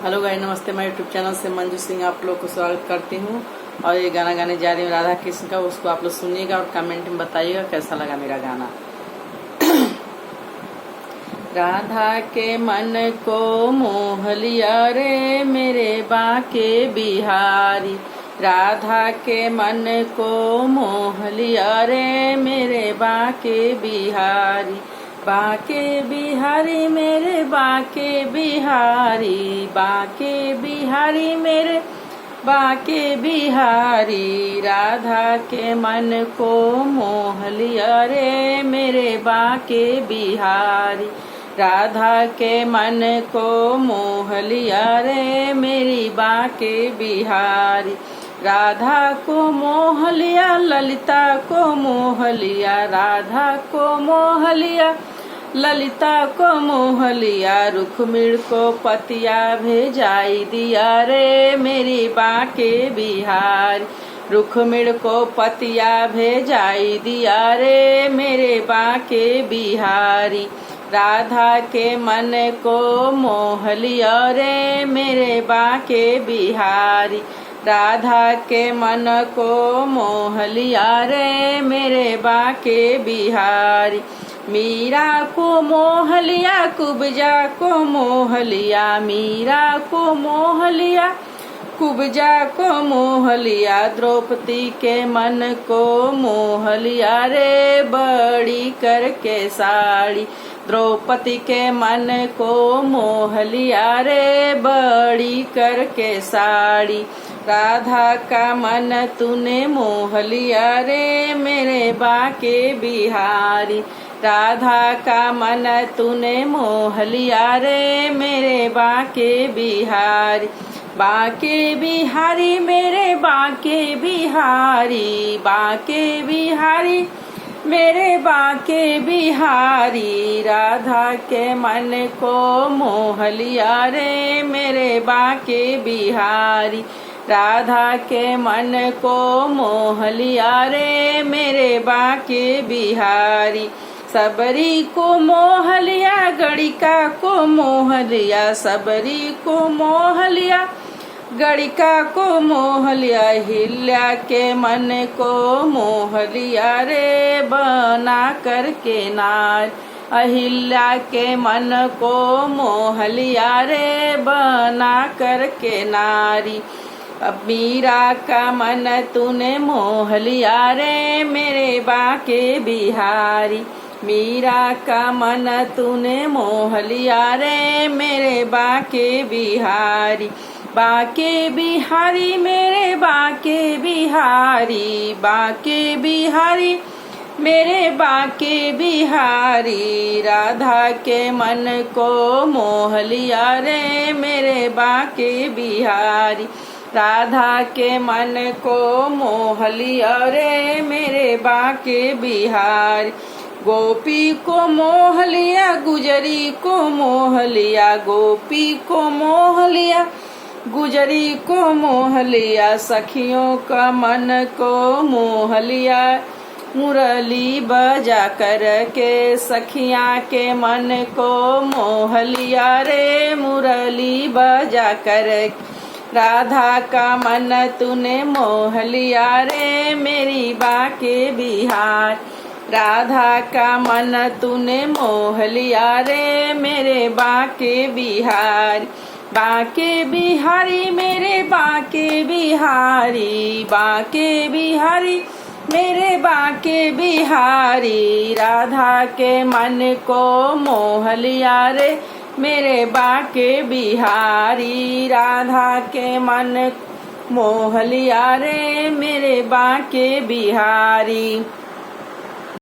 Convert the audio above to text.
Hello guys, नमस्ते। मैं YouTube channel से मंजू सिंह आप लोग को स्वागत करती हूँ। और ये गाना गाने जा रही हूँ राधा कृष्ण का। उसको आप लोग सुनिएगा और कमेंट में बताइएगा कैसा लगा मेरा गाना। राधा के मन को मोह लिया रे मेरे बाके बिहारी। राधा के मन को मोह लिया रे मेरे बाके बिहारी। बाके बिहारी मेरे बाके बिहारी। बाके बिहारी मेरे बाके बिहारी। राधा के मन को मोह लिया रे मेरे बाके बिहारी। राधा के मन को मोह लिया रे मेरी बाके बिहारी। राधा को मोह लिया ललिता को मोह लिया। राधा को मोह लिया ललिता को मोह लिया। रुक्मिणी को पतिया भेजाई दिया रे मेरी बाके बिहारी। रुक्मिणी को पतिया भेजाई दिया रे मेरे बाके बिहारी। राधा के मन को मोह लिया रे मेरे बाके बिहारी। राधा के मन को मोह लिया रे मेरे बाके बिहारी। मीरा को मोह लिया कुब्जा को मोह लिया। मीरा को मोह लिया कुब्जा को मोह लिया। द्रौपदी के मन को मोह लिया रे बड़ी करके साड़ी। द्रौपदी के मन को मोह लिया रे बड़ी करके साड़ी। राधा का मन तूने मोह लिया रे मेरे बाके बिहारी। राधा का मन तूने मोह लिया रे मेरे बाके बिहारी। बाके बिहारी मेरे बाके बिहारी। बाके बिहारी मेरे बाके बिहारी। राधा के मन को मोह लिया रे मेरे बाके बिहारी। राधा के मन को मोह लिया रे मेरे बाके बिहारी। सबरी को मोह लिया गणिका को मोह लिया। सबरी को मोह लिया गणिका को मोह लिया। अहिल्या के मन को मोह लिया रे बना करके नार। अहिल्या के मन को मोह लिया रे बना करके नारी। अब मीरा का मन तूने मोह लिया रे मेरे बाके बिहारी। मीरा का मन तूने मोह लिया रे मेरे बाके बिहारी। बाके बिहारी मेरे बाके बिहारी। बाके बिहारी मेरे बाके बिहारी। राधा के मन को मोह लिया रे मेरे बाके बिहारी। राधा के मन को मोह लिया रे मेरे बाके बिहारी। गोपी को मोह लिया गुजरी को मोह लिया। गोपी को मोह लिया गुजरी को मोह लिया। सखियों का मन को मोह लिया मुरली बजा कर के। सखियां के मन को मोह लिया रे मुरली बजा कर। राधा का मन तूने मोह लिया रे मेरी बाके बिहार। राधा का मन तूने मोह लिया रे मेरे बाके बिहारी। बाके बिहारी मेरे बाके बिहारी। बाके बिहारी मेरे बाके बिहारी। राधा के मन को मोह लिया रे मेरे बाके बिहारी। राधा के मन मोह लिया रे मेरे बाके बिहारी।